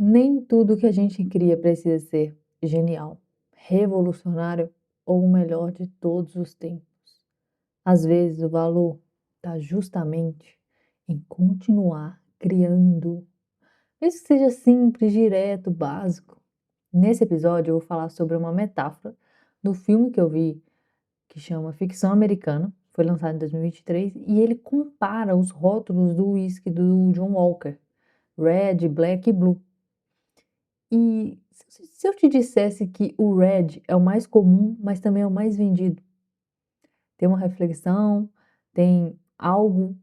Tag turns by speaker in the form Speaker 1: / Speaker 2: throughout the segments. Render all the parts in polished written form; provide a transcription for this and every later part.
Speaker 1: Nem tudo que a gente cria precisa ser genial, revolucionário ou o melhor de todos os tempos. Às vezes, o valor está justamente em continuar criando, mesmo que seja simples, direto, básico. Nesse episódio, eu vou falar sobre uma metáfora do filme que eu vi, que chama Ficção Americana, foi lançado em 2023, e ele compara os rótulos do whisky do John Walker, Red, Black e Blue. E se eu te dissesse que o Red é o mais comum, mas também é o mais vendido? Tem uma reflexão, tem algo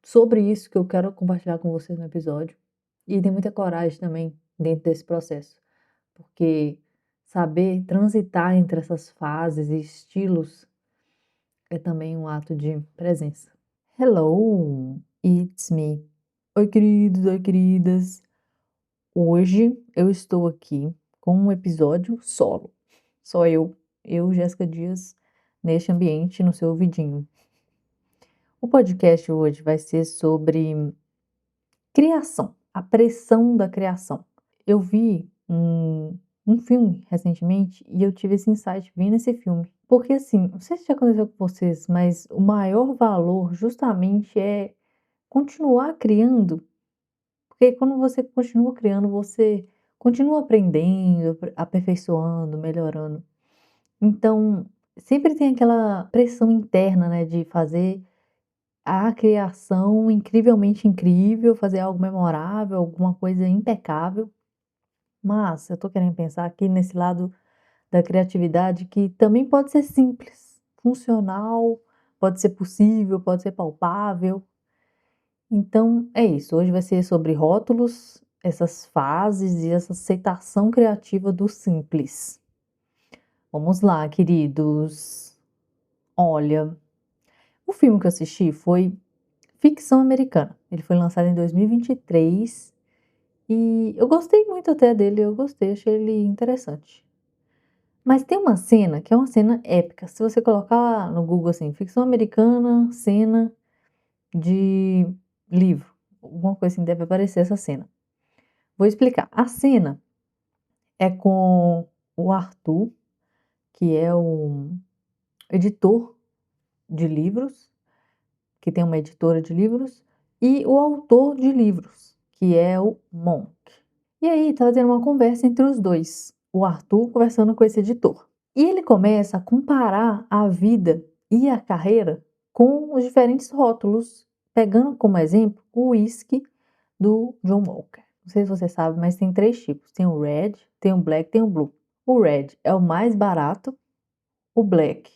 Speaker 1: sobre isso que eu quero compartilhar com vocês no episódio. E tem muita coragem também dentro desse processo, porque saber transitar entre essas fases e estilos é também um ato de presença. Hello, it's me. Oi, queridos, oi, queridas. Hoje eu estou aqui com um episódio solo. Só eu, Jéssica Dias, neste ambiente, no seu ouvidinho. O podcast hoje vai ser sobre criação, a pressão da criação. Eu vi um filme recentemente e eu tive esse insight vendo esse filme. Porque assim, não sei se já aconteceu com vocês, mas o maior valor justamente é continuar criando. Porque quando você continua criando, você continua aprendendo, aperfeiçoando, melhorando. Então, sempre tem aquela pressão interna, né, de fazer a criação incrivelmente incrível, fazer algo memorável, alguma coisa impecável. Mas eu tô querendo pensar aqui nesse lado da criatividade que também pode ser simples, funcional, pode ser possível, pode ser palpável. Então é isso, hoje vai ser sobre rótulos, essas fases e essa aceitação criativa do simples. Vamos lá, queridos. Olha, o filme que eu assisti foi Ficção Americana. Ele foi lançado em 2023 e eu gostei muito até dele, eu gostei, achei ele interessante. Mas tem uma cena que é uma cena épica. Se você colocar lá no Google assim, ficção americana, cena de livro, alguma coisa assim, deve aparecer essa cena. Vou explicar. A cena é com o Arthur, que é o editor de livros, que tem uma editora de livros, e o autor de livros, que é o Monk. E aí tá tendo uma conversa entre os dois, o Arthur conversando com esse editor. E ele começa a comparar a vida e a carreira com os diferentes rótulos, pegando como exemplo o whisky do John Walker. Não sei se você sabe, mas tem 3 tipos. Tem o Red, tem o Black, tem o Blue. O Red é o mais barato, o Black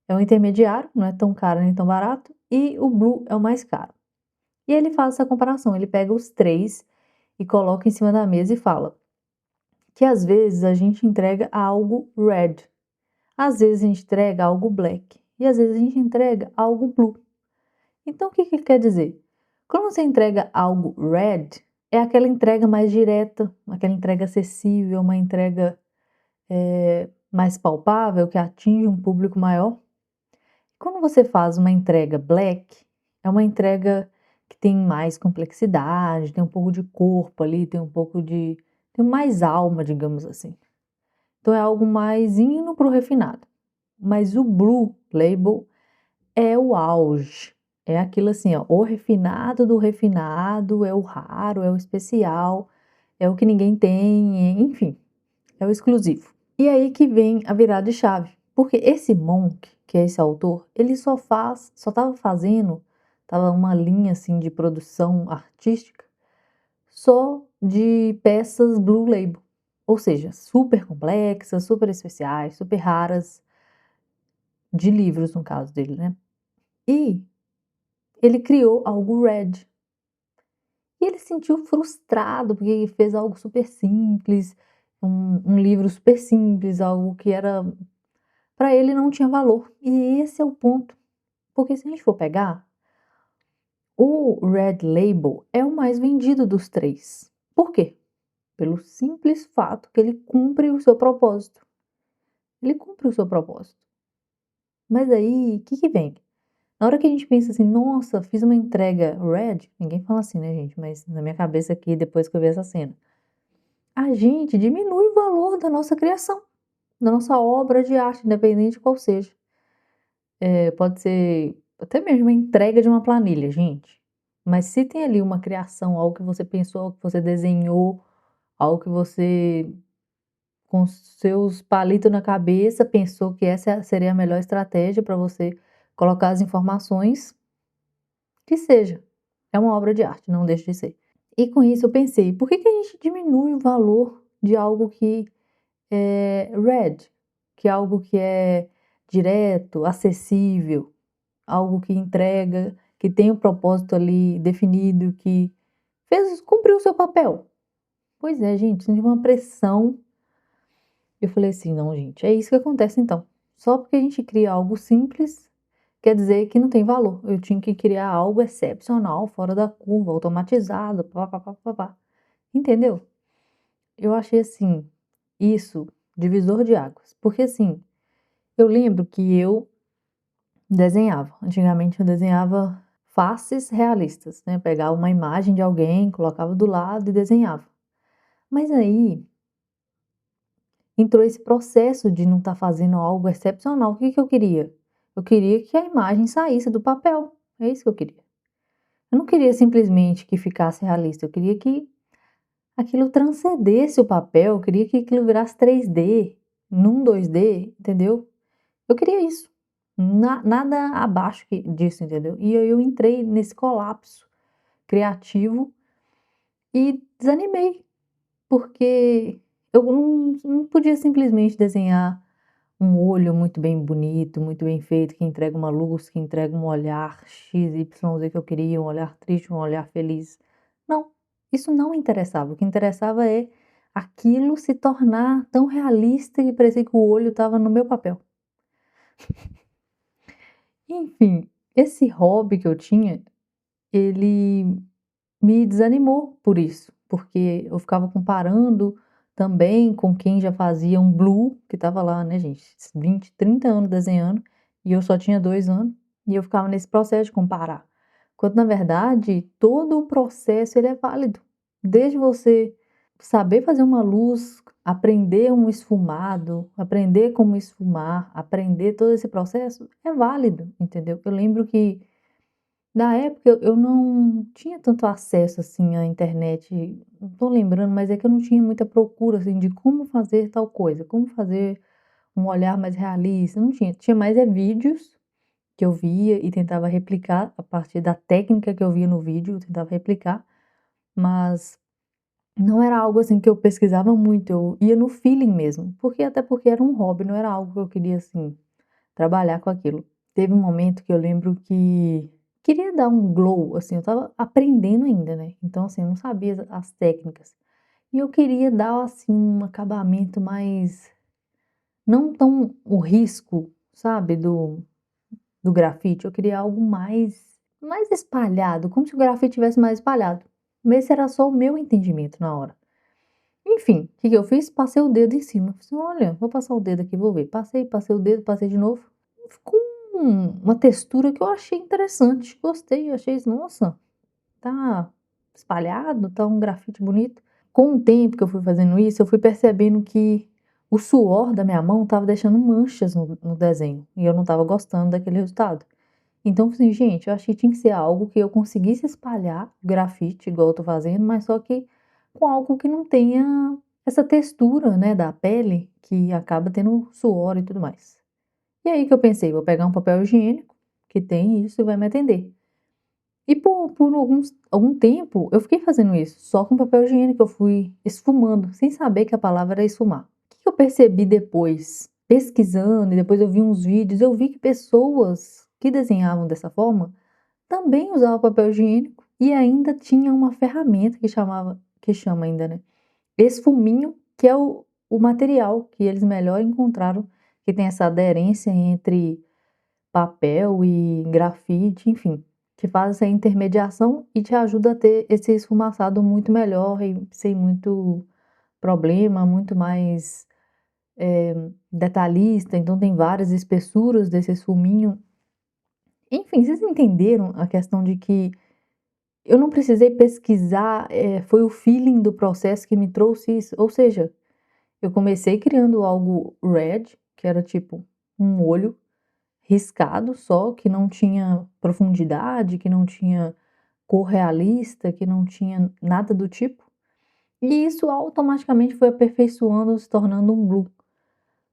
Speaker 1: é o intermediário, não é tão caro nem tão barato, e o Blue é o mais caro. E ele faz essa comparação, ele pega os 3 e coloca em cima da mesa e fala que às vezes a gente entrega algo Red, às vezes a gente entrega algo Black e às vezes a gente entrega algo Blue. Então o que ele quer dizer? Quando você entrega algo Red, é aquela entrega mais direta, aquela entrega acessível, uma entrega mais palpável, que atinge um público maior. Quando você faz uma entrega Black, é uma entrega que tem mais complexidade, tem um pouco de corpo ali, tem mais alma, digamos assim. Então é algo mais indo para o refinado. Mas o Blue Label é o auge. É aquilo assim, ó, o refinado do refinado, é o raro, é o especial, é o que ninguém tem, enfim, é o exclusivo. E aí que vem a virada de chave, porque esse Monk, que é esse autor, ele só estava fazendo, tava uma linha assim de produção artística só de peças Blue Label, ou seja, super complexas, super especiais, super raras, de livros no caso dele, né? E ele criou algo Red. E ele se sentiu frustrado porque ele fez algo super simples, um livro super simples, algo que era para ele não tinha valor. E esse é o ponto. Porque se a gente for pegar, o Red Label é o mais vendido dos 3. Por quê? Pelo simples fato que ele cumpre o seu propósito. Ele cumpre o seu propósito. Mas aí, o que vem? Na hora que a gente pensa assim, nossa, fiz uma entrega Red, ninguém fala assim, né, gente? Mas na minha cabeça aqui, depois que eu vi essa cena. a gente diminui o valor da nossa criação, da nossa obra de arte, independente qual seja. Pode ser até mesmo a entrega de uma planilha, gente, mas se tem ali uma criação, algo que você pensou, algo que você desenhou, algo que você, com seus palitos na cabeça, pensou que essa seria a melhor estratégia para você colocar as informações, que seja. É uma obra de arte, não deixa de ser. E com isso eu pensei: por que que a gente diminui o valor de algo que é red, que é algo que é direto, acessível, algo que entrega, que tem o propósito ali definido, que cumpriu o seu papel? Pois é, gente, senti uma pressão. Eu falei assim: "Não, gente, é isso que acontece então. Só porque a gente cria algo simples, quer dizer que não tem valor. Eu tinha que criar algo excepcional, fora da curva, automatizado, pá-pá-pá-pá-pá". Entendeu? Eu achei assim, isso, divisor de águas. Porque assim, eu lembro que eu desenhava. Antigamente eu desenhava faces realistas, né, pegava uma imagem de alguém, colocava do lado e desenhava. Mas aí entrou esse processo de não estar fazendo algo excepcional. O que que eu queria? Eu queria que a imagem saísse do papel. É isso que eu queria. Eu não queria simplesmente que ficasse realista, eu queria que aquilo transcendesse o papel, eu queria que aquilo virasse 3D, num 2D, entendeu? Eu queria isso. Nada abaixo disso, entendeu? E aí eu entrei nesse colapso criativo e desanimei, porque eu não podia simplesmente desenhar um olho muito bem bonito, muito bem feito, que entrega uma luz, que entrega um olhar X, Y, Z que eu queria, um olhar triste, um olhar feliz. Não, isso não interessava. O que interessava é aquilo se tornar tão realista que parecia que o olho estava no meu papel. Enfim, esse hobby que eu tinha, ele me desanimou por isso, porque eu ficava comparando também com quem já fazia um blue, que estava lá, né, gente, 20, 30 anos desenhando, e eu só tinha 2 anos, e eu ficava nesse processo de comparar. Quando na verdade todo o processo ele é válido, desde você saber fazer uma luz, aprender um esfumado, aprender como esfumar, aprender todo esse processo, é válido, entendeu? Eu lembro que na época eu não tinha tanto acesso, assim, à internet, não tô lembrando, mas é que eu não tinha muita procura, assim, de como fazer tal coisa, como fazer um olhar mais realista, não tinha. Tinha mais vídeos que eu via e tentava replicar a partir da técnica que eu via no vídeo, eu tentava replicar, mas não era algo, assim, que eu pesquisava muito, eu ia no feeling mesmo, até porque era um hobby, não era algo que eu queria, assim, trabalhar com aquilo. Teve um momento que eu lembro que queria dar um glow, assim, eu estava aprendendo ainda, né, então, assim, eu não sabia as técnicas. E eu queria dar, assim, um acabamento mais não tão o risco, sabe, do grafite, eu queria algo mais espalhado, como se o grafite tivesse mais espalhado. Mas esse era só o meu entendimento na hora. Enfim, o que que eu fiz? Passei o dedo em cima. Falei assim: "Olha, vou passar o dedo aqui, vou ver". Passei o dedo, passei de novo. Ficou uma textura que eu achei interessante, gostei, achei isso, nossa, tá espalhado, tá um grafite bonito. Com o tempo que eu fui fazendo isso, eu fui percebendo que o suor da minha mão estava deixando manchas no desenho, e eu não estava gostando daquele resultado. Então eu falei assim: "Gente, eu achei que tinha que ser algo que eu conseguisse espalhar o grafite igual eu tô fazendo, mas só que com algo que não tenha essa textura, né, da pele, que acaba tendo suor e tudo mais". E aí que eu pensei: "Vou pegar um papel higiênico, que tem isso e vai me atender". E por algum tempo eu fiquei fazendo isso, só com papel higiênico, eu fui esfumando, sem saber que a palavra era esfumar. O que que eu percebi depois? Pesquisando e depois eu vi uns vídeos, eu vi que pessoas que desenhavam dessa forma também usavam papel higiênico e ainda tinha uma ferramenta que chama ainda, né, esfuminho, que é o material que eles melhor encontraram, que tem essa aderência entre papel e grafite, enfim, que faz essa intermediação e te ajuda a ter esse esfumaçado muito melhor e sem muito problema, muito mais, detalhista, então tem várias espessuras desse esfuminho. Enfim, vocês entenderam a questão de que Eu não precisei pesquisar, foi o feeling do processo que me trouxe isso. Ou seja, eu comecei criando algo red, que era tipo um olho riscado só, que não tinha profundidade, que não tinha cor realista, que não tinha nada do tipo. E isso automaticamente foi aperfeiçoando, se tornando um blue.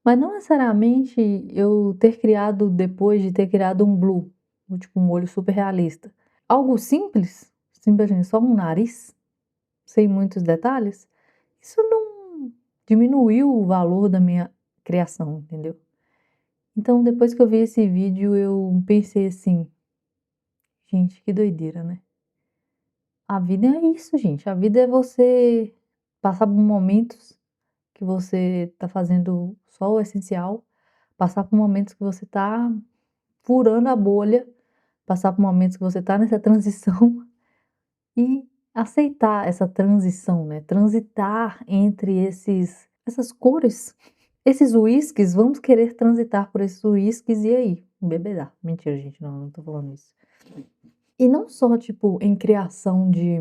Speaker 1: Mas não necessariamente eu ter criado depois de ter criado um blue, tipo um olho super realista. Algo simples, simplesmente só um nariz, sem muitos detalhes, isso não diminuiu o valor da minha criação, entendeu? Então, depois que eu vi esse vídeo, eu pensei assim, gente, que doideira, né? A vida é isso, gente. A vida é você passar por momentos que você tá fazendo só o essencial, passar por momentos que você tá furando a bolha, passar por momentos que você tá nessa transição e aceitar essa transição, né? Transitar entre essas cores, esses uísques, vamos querer transitar por esses uísques e aí? Bebedar. Mentira, gente, não, não tô falando isso. E não só, tipo, em criação de,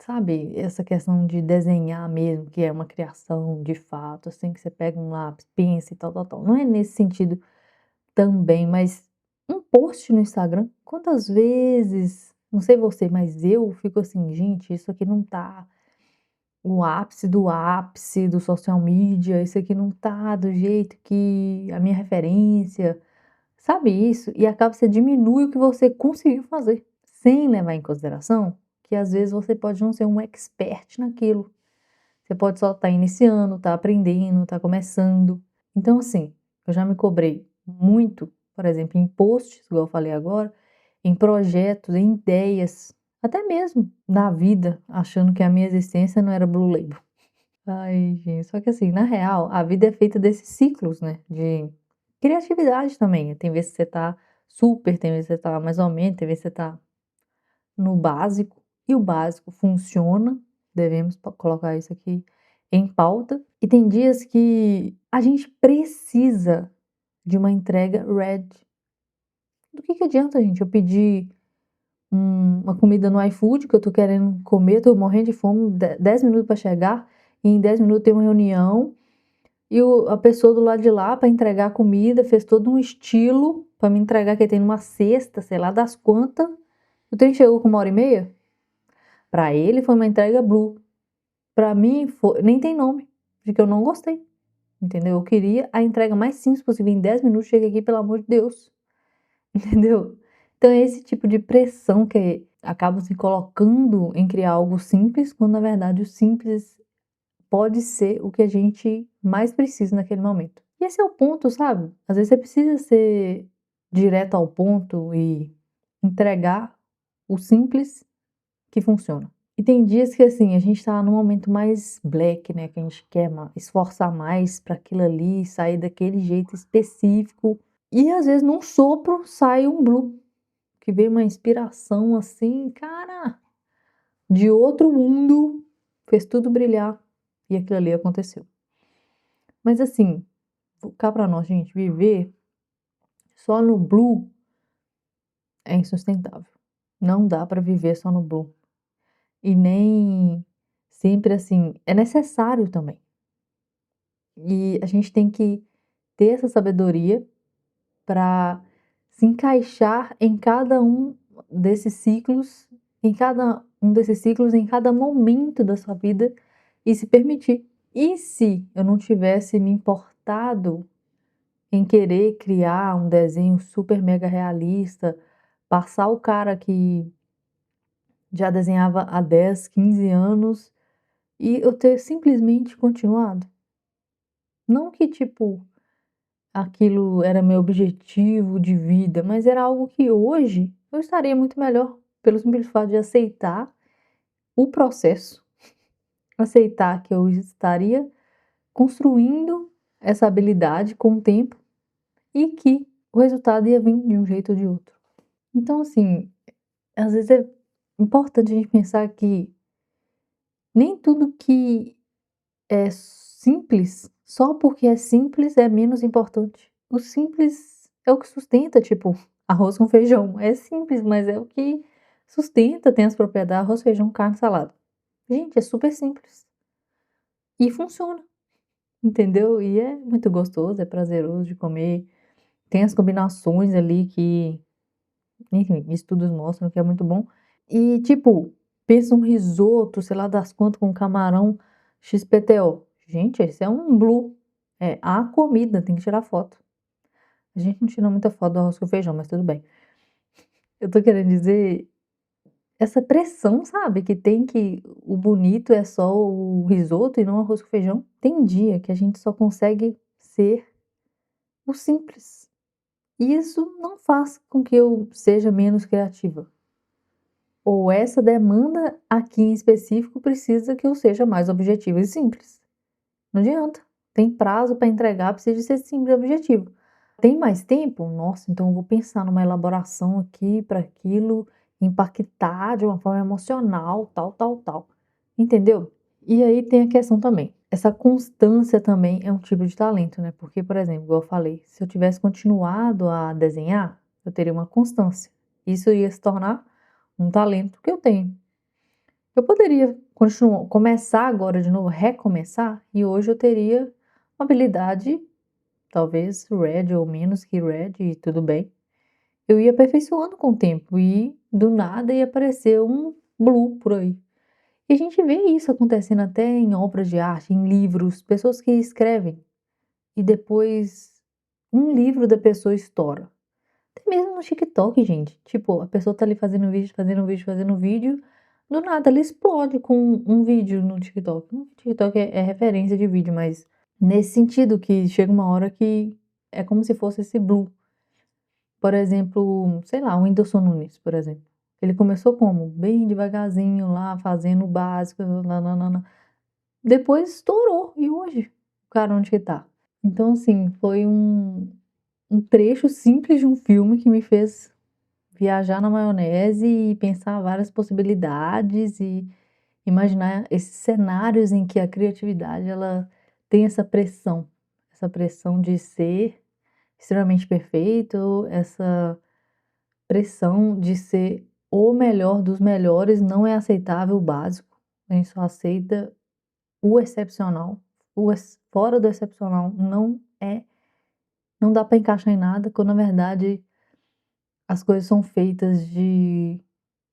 Speaker 1: sabe, essa questão de desenhar mesmo, que é uma criação de fato, assim, que você pega um lápis, pensa e tal, tal, tal. Não é nesse sentido também, mas um post no Instagram, quantas vezes, não sei você, mas eu fico assim, gente, isso aqui não tá o ápice do social media, isso aqui não tá do jeito que a minha referência, sabe isso? E acaba você diminui o que você conseguiu fazer, sem levar em consideração que às vezes você pode não ser um expert naquilo. Você pode só estar iniciando, estar aprendendo, estar começando. Então, assim, eu já me cobrei muito, por exemplo, em posts, igual eu falei agora, em projetos, em ideias, até mesmo na vida, achando que a minha existência não era Blue Label. Ai, gente, só que assim, na real, a vida é feita desses ciclos, né? De criatividade também. Tem vezes que você tá super, tem vezes que você tá mais ou menos, tem vezes que você tá no básico, e o básico funciona, devemos colocar isso aqui em pauta. E tem dias que a gente precisa de uma entrega red. Do que adianta, gente, eu pedir uma comida no iFood que eu tô querendo comer, tô morrendo de fome, 10 minutos para chegar, e em 10 minutos tem uma reunião, e a pessoa do lado de lá para entregar a comida fez todo um estilo para me entregar, que tem numa cesta, sei lá das quantas. O trem chegou com 1h30. Para ele foi uma entrega blue. Para mim foi, nem tem nome, porque eu não gostei, entendeu? Eu queria a entrega mais simples possível, em 10 minutos chega aqui, pelo amor de Deus, entendeu? Então é esse tipo de pressão que acaba se colocando em criar algo simples, quando na verdade o simples pode ser o que a gente mais precisa naquele momento. E esse é o ponto, sabe? Às vezes você precisa ser direto ao ponto e entregar o simples que funciona. E tem dias que, assim, a gente tá num momento mais black, né, que a gente quer esforçar mais para aquilo ali, sair daquele jeito específico. E às vezes num sopro sai um blue, que vem uma inspiração assim, cara, de outro mundo, fez tudo brilhar e aquilo ali aconteceu. Mas assim, cá pra nós, gente, viver só no blue é insustentável. Não dá para viver só no blue. E nem sempre assim, é necessário também. E a gente tem que ter essa sabedoria para se encaixar em cada um desses ciclos, em cada um desses ciclos, em cada momento da sua vida e se permitir. E se eu não tivesse me importado em querer criar um desenho super mega realista, passar o cara que já desenhava há 10, 15 anos e eu ter simplesmente continuado? Não que tipo aquilo era meu objetivo de vida, mas era algo que hoje eu estaria muito melhor, pelo simples fato de aceitar o processo, aceitar que eu estaria construindo essa habilidade com o tempo e que o resultado ia vir de um jeito ou de outro. Então, assim, às vezes é importante a gente pensar que nem tudo que é simples, só porque é simples, é menos importante. O simples é o que sustenta, tipo, arroz com feijão. É simples, mas é o que Sustenta, tem as propriedades, arroz, feijão, carne, salada. Gente, é super simples. E funciona, entendeu? E é muito gostoso, é prazeroso de comer. Tem as combinações ali que, enfim, estudos mostram que é muito bom. E, tipo, pensa um risoto, sei lá das quantas, com camarão XPTO. Gente, esse é um blue. É a comida, tem que tirar foto. A gente não tira muita foto do arroz com feijão, mas tudo bem. Eu tô querendo dizer essa pressão, sabe, que tem que o bonito é só o risoto e não o arroz com feijão. Tem dia que a gente só consegue ser o simples. E isso não faz com que eu seja menos criativa. Ou essa demanda aqui em específico precisa que eu seja mais objetiva e simples. Não adianta. Tem prazo para entregar, precisa ser simples e objetivo. Tem mais tempo? Nossa, então eu vou pensar numa elaboração aqui para aquilo impactar de uma forma emocional, tal, tal, tal. Entendeu? E aí tem a questão também. Essa constância também é um tipo de talento, né? Porque, por exemplo, igual eu falei, se eu tivesse continuado a desenhar, eu teria uma constância. Isso ia se tornar um talento que eu tenho. Eu poderia continuar, começar agora de novo, recomeçar, e hoje eu teria uma habilidade, talvez red ou menos que red, e tudo bem. Eu ia aperfeiçoando com o tempo e do nada ia aparecer um blue por aí. E a gente vê isso acontecendo até em obras de arte, em livros, pessoas que escrevem e depois um livro da pessoa estoura. Até mesmo no TikTok, gente. Tipo, a pessoa tá ali fazendo vídeo, fazendo vídeo, fazendo vídeo. Do nada ela explode com um vídeo no TikTok. O TikTok é referência de vídeo, mas nesse sentido que chega uma hora que é como se fosse esse blue. Por exemplo, sei lá, o Whindersson Nunes, por exemplo. Ele começou como? Bem devagarzinho lá, fazendo o básico, nananana. Depois estourou. E hoje? O cara onde que tá? Então, assim, foi um trecho simples de um filme que me fez viajar na maionese e pensar várias possibilidades e imaginar esses cenários em que a criatividade ela tem essa pressão de ser extremamente perfeito, essa pressão de ser o melhor dos melhores, não é aceitável o básico, a gente só aceita o excepcional, fora do excepcional não dá para encaixar em nada, quando na verdade as coisas são feitas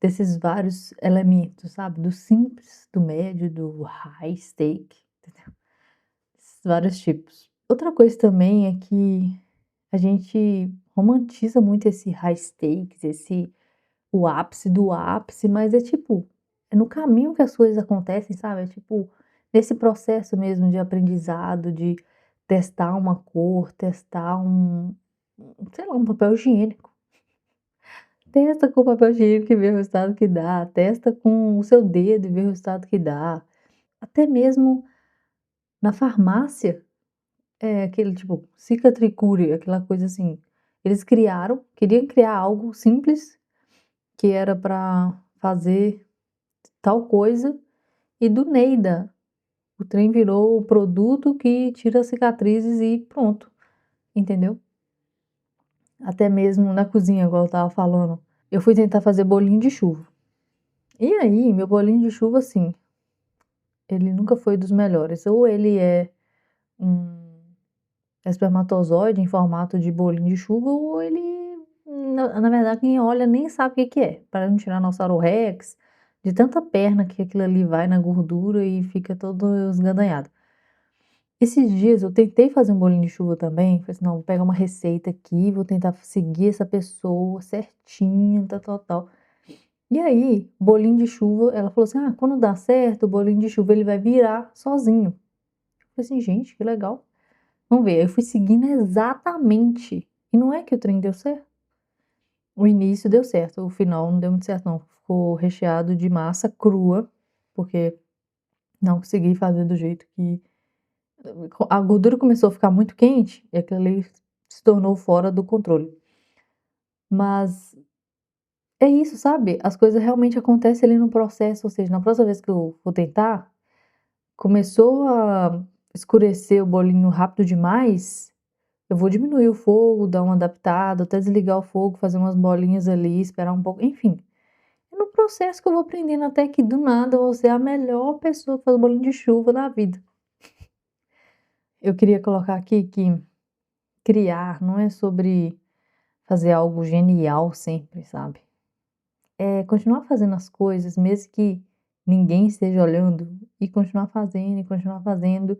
Speaker 1: desses vários elementos, sabe, do simples, do médio, do high stake, entendeu? Esses vários tipos. Outra coisa também é que a gente romantiza muito esse high stakes, o ápice do ápice, mas é tipo, é no caminho que as coisas acontecem, sabe? É tipo, nesse processo mesmo de aprendizado, de testar uma cor, testar sei lá, um papel higiênico. Testa com o papel higiênico e vê o resultado que dá, testa com o seu dedo e vê o resultado que dá. Até mesmo na farmácia, é aquele tipo Cicatricure, aquela coisa assim, eles queriam criar algo simples, que era para fazer tal coisa, e do nada, o trem virou o produto que tira as cicatrizes e pronto, entendeu? Até mesmo na cozinha, igual eu estava falando, eu fui tentar fazer bolinho de chuva. E aí, meu bolinho de chuva, assim, ele nunca foi dos melhores. Ou ele é um espermatozoide em formato de bolinho de chuva, ou ele, na verdade, quem olha nem sabe o que que é. Para não tirar nosso Rex, de tanta perna que aquilo ali vai na gordura e fica todo esgadanhado. Esses dias eu tentei fazer um bolinho de chuva também, falei assim, não, vou pegar uma receita aqui, vou tentar seguir essa pessoa certinho, tal, tal, tal. E aí, bolinho de chuva, ela falou assim, quando dá certo, o bolinho de chuva ele vai virar sozinho. Eu falei assim, gente, que legal. Vamos ver, eu fui seguindo exatamente. E não é que o trem deu certo. O início deu certo, o final não deu muito certo não. Ficou recheado de massa crua, porque não consegui fazer do jeito que a gordura começou a ficar muito quente e aquilo ali se tornou fora do controle. Mas é isso, sabe? As coisas realmente acontecem ali no processo, ou seja, na próxima vez que eu for tentar, começou a escurecer o bolinho rápido demais, eu vou diminuir o fogo, dar uma adaptada, até desligar o fogo, fazer umas bolinhas ali, esperar um pouco, enfim. É no processo que eu vou aprendendo até que do nada eu vou ser a melhor pessoa que faz bolinho de chuva da vida. Eu queria colocar aqui que criar não é sobre fazer algo genial sempre, sabe. É continuar fazendo as coisas mesmo que ninguém esteja olhando e continuar fazendo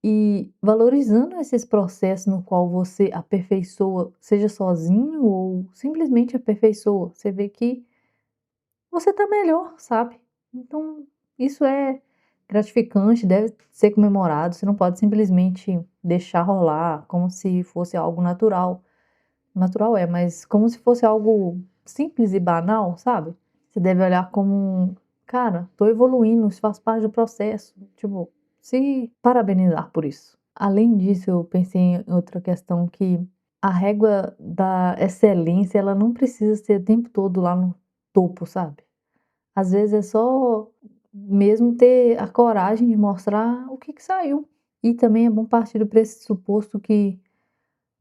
Speaker 1: e valorizando esses processos no qual você aperfeiçoa, seja sozinho ou simplesmente aperfeiçoa. Você vê que você tá melhor, sabe. Então, isso é gratificante, deve ser comemorado, você não pode simplesmente deixar rolar como se fosse algo natural. Natural é, mas como se fosse algo simples e banal, sabe. Você deve olhar como: "Cara, tô evoluindo, isso faz parte do processo", tipo, se parabenizar por isso. Além disso, eu pensei em outra questão que a régua da excelência, ela não precisa ser o tempo todo lá no topo, sabe. Às vezes é só mesmo ter a coragem de mostrar o que que saiu. E também é bom partir do pressuposto que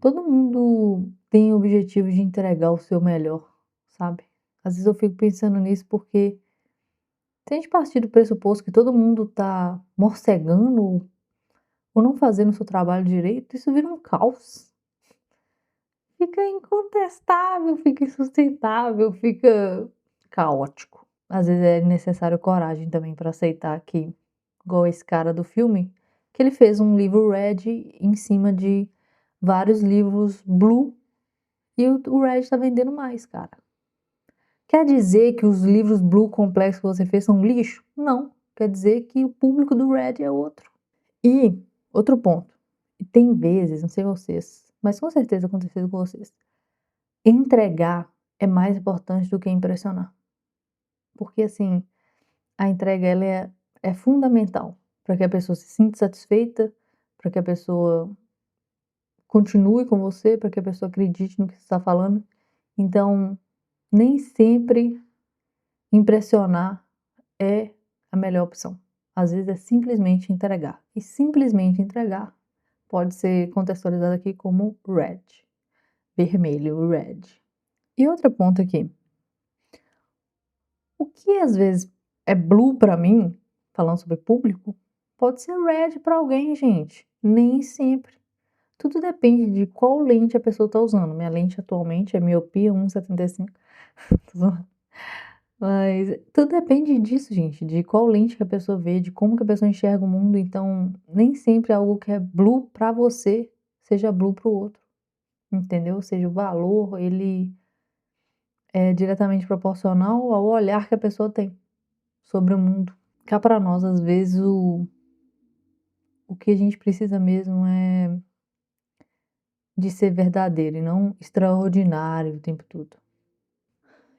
Speaker 1: todo mundo tem o objetivo de entregar o seu melhor, sabe. Às vezes eu fico pensando nisso, porque se a gente partir do pressuposto que todo mundo tá morcegando ou não fazendo o seu trabalho direito, isso vira um caos. Fica incontestável, fica insustentável, fica caótico. Às vezes é necessário coragem também para aceitar que, igual esse cara do filme, que ele fez um livro Red em cima de vários livros Blue e o Red tá vendendo mais, cara. Quer dizer que os livros Blue complexos que você fez são lixo? Não. Quer dizer que o público do Red é outro. E outro ponto, tem vezes, não sei vocês, mas com certeza aconteceu com vocês, entregar é mais importante do que impressionar. Porque assim, a entrega ela é fundamental para que a pessoa se sinta satisfeita, para que a pessoa continue com você, para que a pessoa acredite no que você está falando. Então, nem sempre impressionar é a melhor opção. Às vezes é simplesmente entregar. E simplesmente entregar pode ser contextualizado aqui como red, vermelho, red. E outro ponto aqui, o que às vezes é blue pra mim, falando sobre público, pode ser red pra alguém, gente. Nem sempre. Tudo depende de qual lente a pessoa tá usando. Minha lente atualmente é miopia 1,75. Tô zoando. Mas tudo depende disso, gente, de qual lente que a pessoa vê, de como que a pessoa enxerga o mundo. Então, nem sempre algo que é blue pra você seja blue para o outro, entendeu? Ou seja, o valor, ele é diretamente proporcional ao olhar que a pessoa tem sobre o mundo. Cá para nós, às vezes, o que a gente precisa mesmo é de ser verdadeiro e não extraordinário o tempo todo.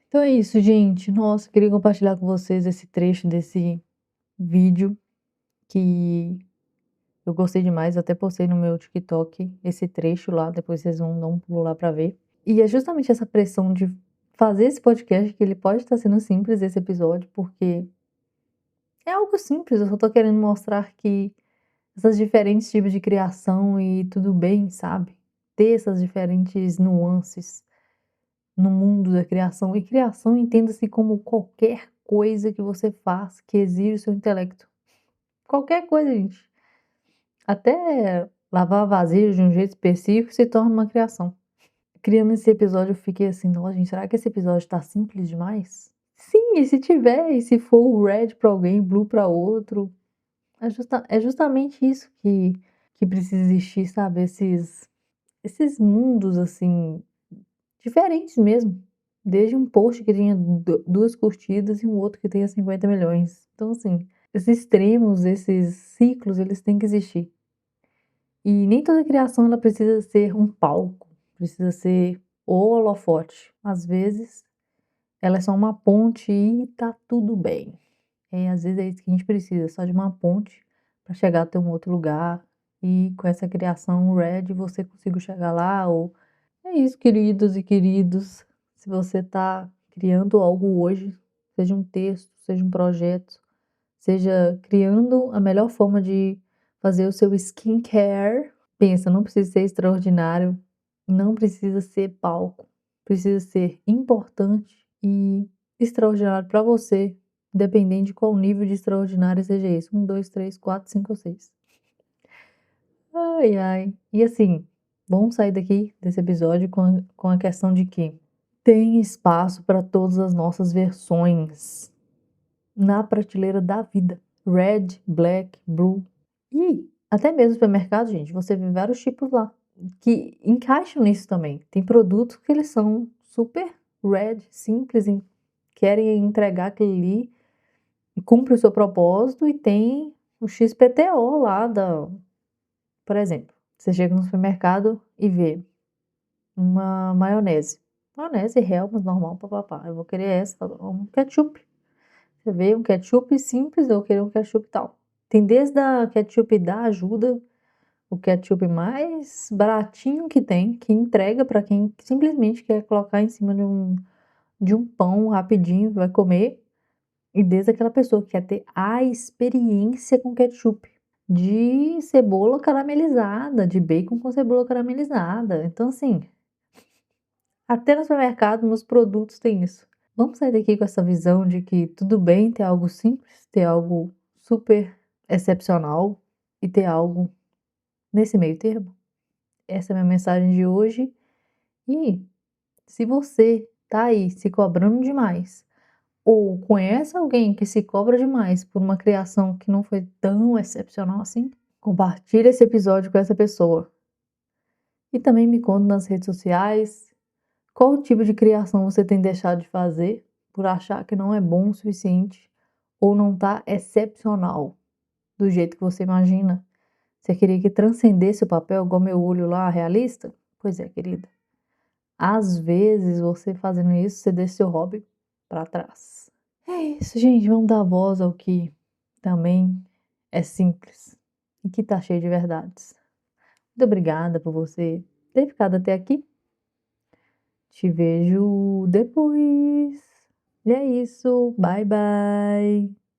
Speaker 1: Então é isso, gente. Nossa, queria compartilhar com vocês esse trecho desse vídeo que eu gostei demais. Eu até postei no meu TikTok esse trecho lá, depois vocês vão dar um pulo lá pra ver. E é justamente essa pressão de fazer esse podcast, que ele pode estar sendo simples, esse episódio, porque é algo simples, eu só tô querendo mostrar que essas diferentes tipos de criação e tudo bem, sabe? Ter essas diferentes nuances no mundo da criação. E criação entenda-se como qualquer coisa que você faz que exige o seu intelecto. Qualquer coisa, gente. Até lavar vasilhas de um jeito específico se torna uma criação. Criando esse episódio, eu fiquei assim, nossa, gente, será que esse episódio tá simples demais? Sim, e se tiver, e se for o red pra alguém, blue pra outro, é justamente isso que precisa existir, sabe? Esses mundos, assim, diferentes mesmo. Desde um post que tenha duas curtidas e um outro que tenha 50 milhões. Então, assim, esses extremos, esses ciclos, eles têm que existir. E nem toda criação ela precisa ser um palco, precisa ser o holofote. Às vezes, ela é só uma ponte e tá tudo bem. Às vezes é isso que a gente precisa, só de uma ponte para chegar até um outro lugar e com essa criação Red você consiga chegar lá ou é isso, queridos e queridos. Se você tá criando algo hoje, seja um texto, seja um projeto, seja criando a melhor forma de fazer o seu skincare. Pensa, não precisa ser extraordinário, não precisa ser palco, precisa ser importante e extraordinário para você, independente de qual nível de extraordinário seja esse, 1, 2, 3, 4, 5 ou 6. Ai, ai. E assim, vamos sair daqui desse episódio com a questão de que tem espaço para todas as nossas versões na prateleira da vida. Red, black, blue. E até mesmo no supermercado, gente, você vê vários tipos lá que encaixam nisso também. Tem produtos que eles são super red, simples, querem entregar aquilo ali e cumpre o seu propósito, e tem o XPTO lá da, por exemplo, você chega no supermercado e vê uma maionese. Maionese Hellmann's normal, papapá. Eu vou querer essa, um ketchup. Você vê um ketchup simples, eu vou querer um ketchup tal. Tem desde a ketchup da ajuda, o ketchup mais baratinho que tem, que entrega para quem simplesmente quer colocar em cima de um pão rapidinho, vai comer. E desde aquela pessoa que quer ter a experiência com ketchup. De cebola caramelizada, de bacon com cebola caramelizada. Então, assim, até no supermercado, nos produtos tem isso. Vamos sair daqui com essa visão de que tudo bem ter algo simples, ter algo super excepcional e ter algo nesse meio termo? Essa é a minha mensagem de hoje. E se você tá aí se cobrando demais, ou conhece alguém que se cobra demais por uma criação que não foi tão excepcional assim, compartilhe esse episódio com essa pessoa. E também me conta nas redes sociais qual tipo de criação você tem deixado de fazer por achar que não é bom o suficiente ou não tá excepcional do jeito que você imagina. Você queria que transcendesse o papel, igual meu olho lá, realista? Pois é, querida. Às vezes, você fazendo isso, você deixa seu hobby para trás. É isso, gente. Vamos dar voz ao que também é simples e que tá cheio de verdades. Muito obrigada por você ter ficado até aqui. Te vejo depois. E é isso. Bye, bye.